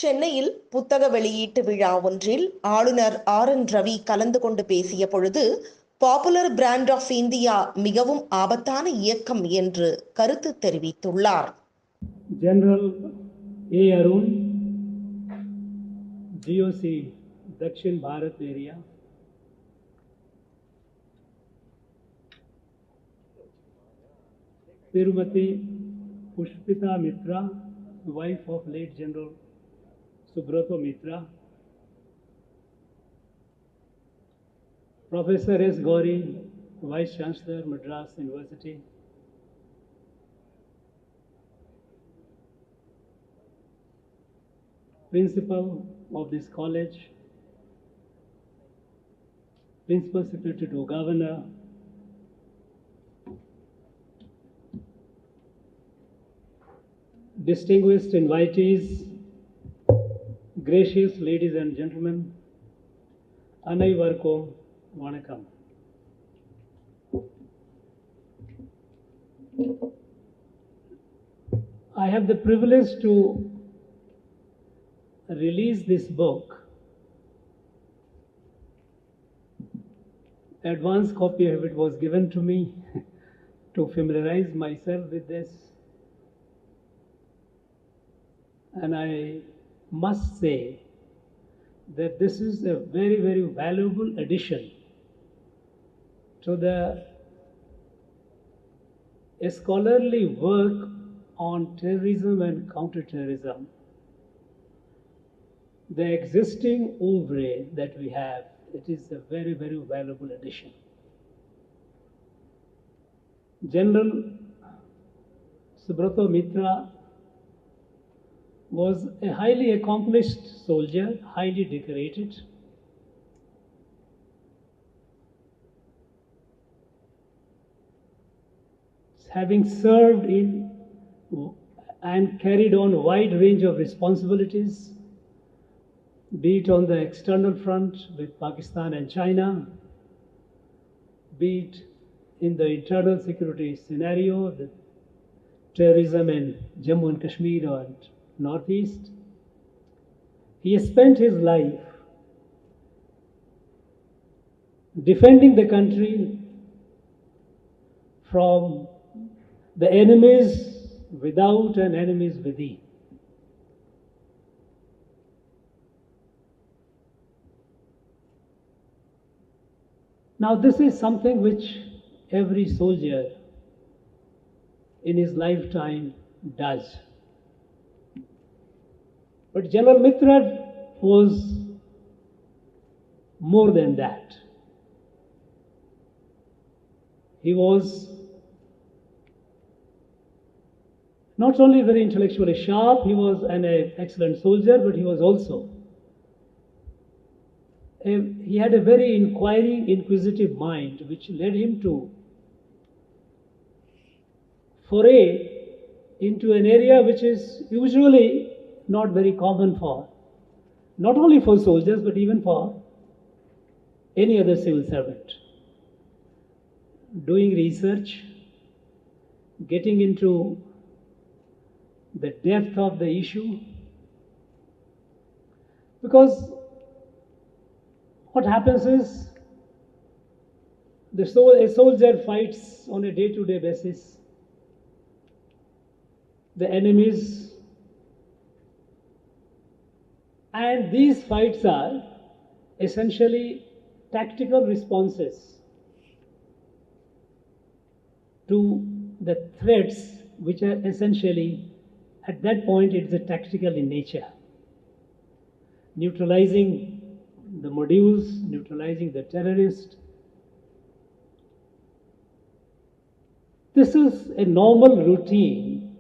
சென்னையில் புத்தக வெளியீட்டு விழா ஒன்றில் ஆளுநர் Ravi கலந்து கொண்டு பேசிய பொழுது பாப்புலர் பிராண்ட் ஆஃப் இந்தியா மிகவும் ஆபத்தான இயக்கம் என்று கருத்து தெரிவித்துள்ளார். General A. Arun, GOC Dakshin Bharat area, Tirumati Pushpita Mitra, wife of late General Subrato Mitra, Professor S. Gauri, Vice Chancellor, Madras University, Principal of this college, Principal Secretary to Governor, distinguished invitees, gracious ladies and gentlemen, Anaivarkum Vanakkam. I have the privilege to release this book. Advance copy of it was given to me to familiarize myself with this. And I must say that this is a very, very valuable addition to the scholarly work on terrorism and counterterrorism. The existing oeuvre that we have, it is a very, very valuable addition. General Subrato Mitra was a highly accomplished soldier, highly decorated. Having served in and carried on a wide range of responsibilities, be it on the external front with Pakistan and China, be it in the internal security scenario, the terrorism in Jammu and Kashmir and Northeast. He has spent his life defending the country from the enemies without and enemies within. Now, this is something which every soldier in his lifetime does. But General Mitra was more than that. He was not only very intellectually sharp, he was an excellent soldier, but he was also he had a very inquiring, inquisitive mind, which led him to foray into an area which is usually not very common for, not only for soldiers, but even for any other civil servant. Doing research, getting into the depth of the issue, because what happens is a soldier fights on a day-to-day basis the enemies, and these fights are essentially tactical responses to the threats, which are essentially, at that point, it's a tactical in nature. Neutralizing the modules, neutralizing the terrorist. This is a normal routine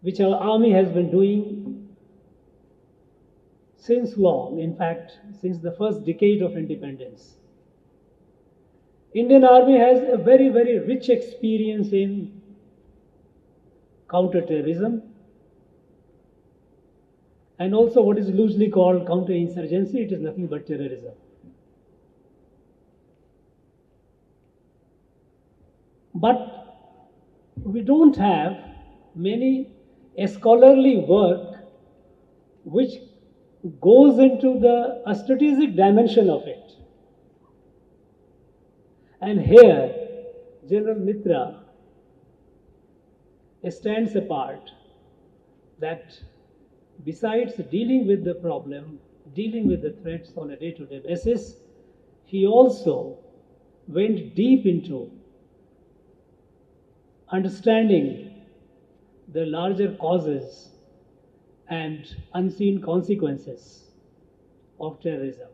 which our army has been doing since long, in fact, since the first decade of independence. Indian Army has a very, very rich experience in counterterrorism and also what is loosely called counterinsurgency. It is nothing but terrorism. But we don't have many a scholarly work which goes into a strategic dimension of it. And here, General Mitra stands apart, that besides dealing with the problem, dealing with the threats on a day-to-day basis, he also went deep into understanding the larger causes and unseen consequences of terrorism.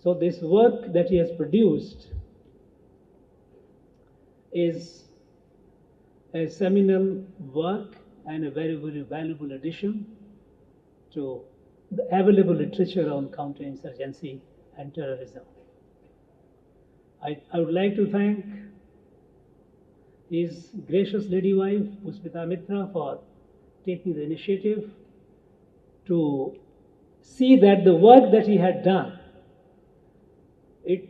So this work that he has produced is a seminal work and a very, very valuable addition to the available literature on counterinsurgency and terrorism. I would like to thank his gracious lady wife, Puspita Mitra, for taking the initiative to see that the work that he had done, it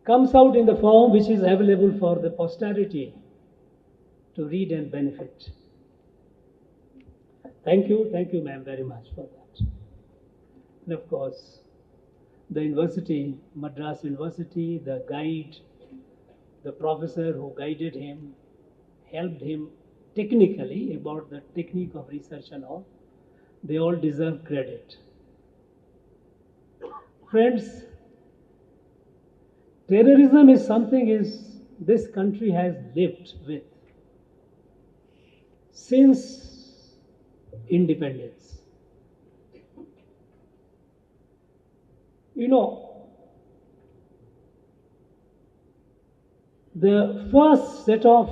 comes out in the form which is available for the posterity to read and benefit. Thank you, ma'am, very much for that. And of course, the university, Madras University, the guide, the professor who guided him, helped him technically about the technique of research and all, they all deserve credit. Friends, terrorism is something this country has lived with since independence. You know, the first set of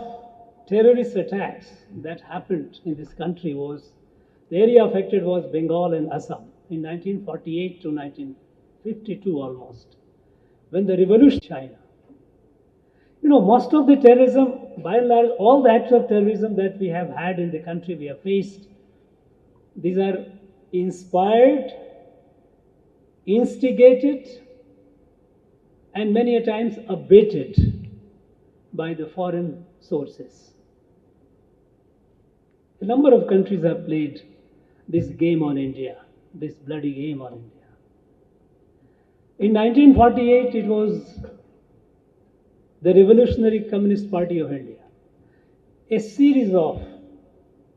terrorist attacks that happened in this country was, the area affected was Bengal and Assam in 1948 to 1952 almost, when the revolution in China. You know, most of the terrorism, by and large, all the acts of terrorism that we have had in the country, we have faced, these are inspired, instigated, and many a times abated by the foreign sources. A number of countries have played this game on India, this bloody game on India. In 1948, it was the Revolutionary Communist Party of India. A series of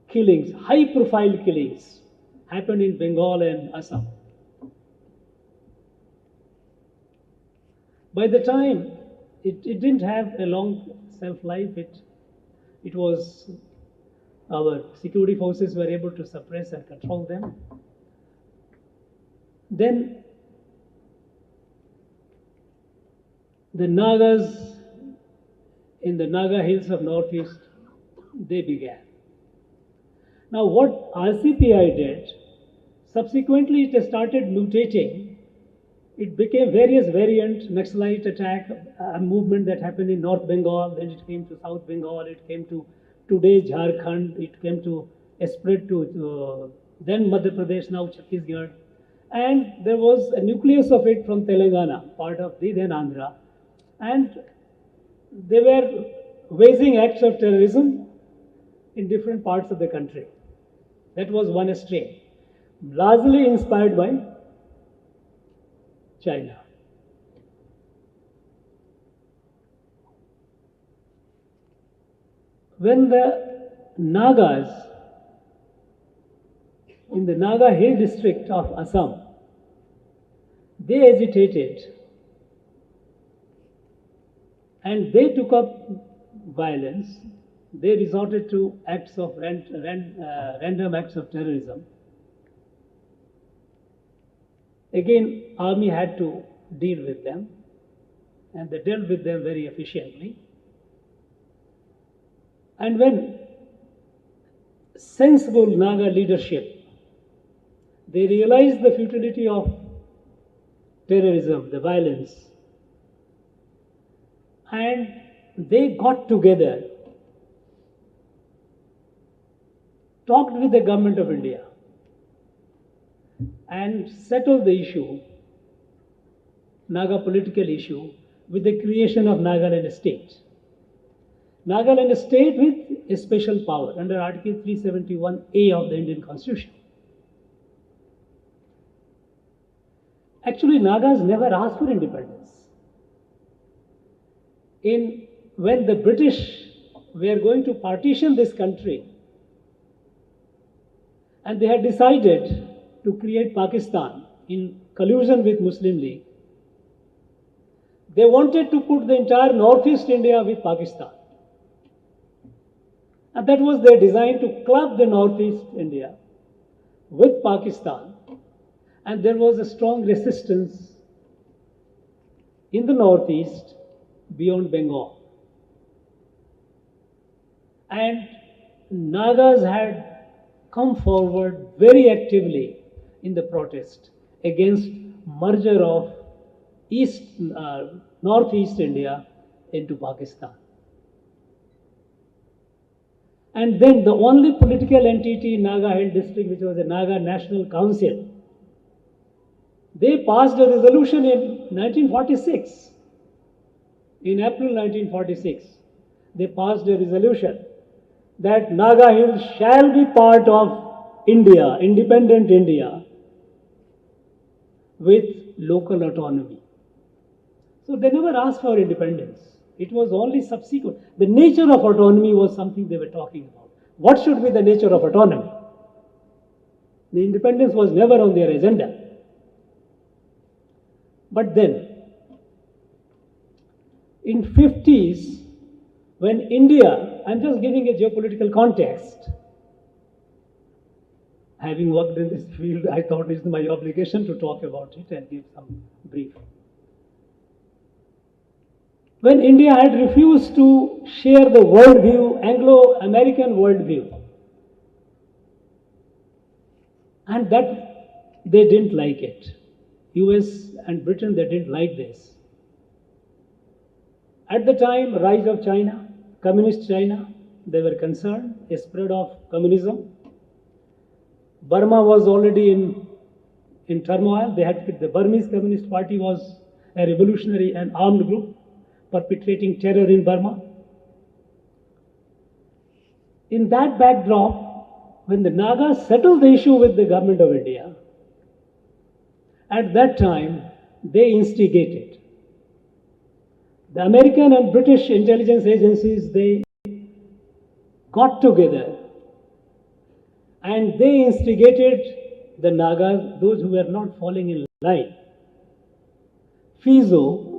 killings, high-profile killings, happened in Bengal and Assam. By the time, it didn't have a long self-life. It was, our security forces were able to suppress and control them. Then the Nagas in the Naga hills of Northeast, they began. Now what RCPI did, subsequently it started mutating. It became various variant Naxalite attack, a movement that happened in North Bengal, then it came to South Bengal, it came to today Jharkhand, it came to spread to then Madhya Pradesh, now Chhattisgarh. And there was a nucleus of it from Telangana, part of the then Andhra. And they were waging acts of terrorism in different parts of the country. That was one strain, largely inspired by China. When the Nagas in the Naga Hill district of Assam, they agitated and they took up violence. They resorted to acts of random acts of terrorism. Again, army had to deal with them, and they dealt with them very efficiently. And when sensible Naga leadership, they realized the futility of terrorism, the violence, and they got together, talked with the government of India, and settled the issue, Naga political issue, with the creation of Nagaland state. Nagaland state with a special power under Article 371A of the Indian Constitution. Actually, Nagas never asked for independence. When the British were going to partition this country, and they had decided to create Pakistan in collusion with Muslim League, they wanted to put the entire Northeast India with Pakistan. And that was their design, to club the Northeast India with Pakistan. And there was a strong resistance in the Northeast beyond Bengal. And Nagas had come forward very actively in the protest against merger of Northeast India into Pakistan. And then the only political entity in Naga held district, which was the Naga National Council, they passed a resolution in 1946. In April 1946, they passed a resolution that Naga Hills shall be part of India, independent India, with local autonomy. So they never asked for independence. It was only subsequent. The nature of autonomy was something they were talking about. What should be the nature of autonomy? The independence was never on their agenda. But then, in 50s, when India, I'm just giving a geopolitical context. Having worked in this field, I thought it's my obligation to talk about it and give some brief. When India had refused to share the worldview, Anglo-American worldview, and that they didn't like it. US and Britain, they didn't like this. At the time, rise of China, communist China, they were concerned, a spread of communism. Burma was already in turmoil. The Burmese Communist Party was a revolutionary and armed group perpetrating terror in Burma. In that backdrop, when the Nagas settled the issue with the government of India, at that time, they instigated. The American and British intelligence agencies, they got together and they instigated the Nagas, those who were not falling in line. Fizo,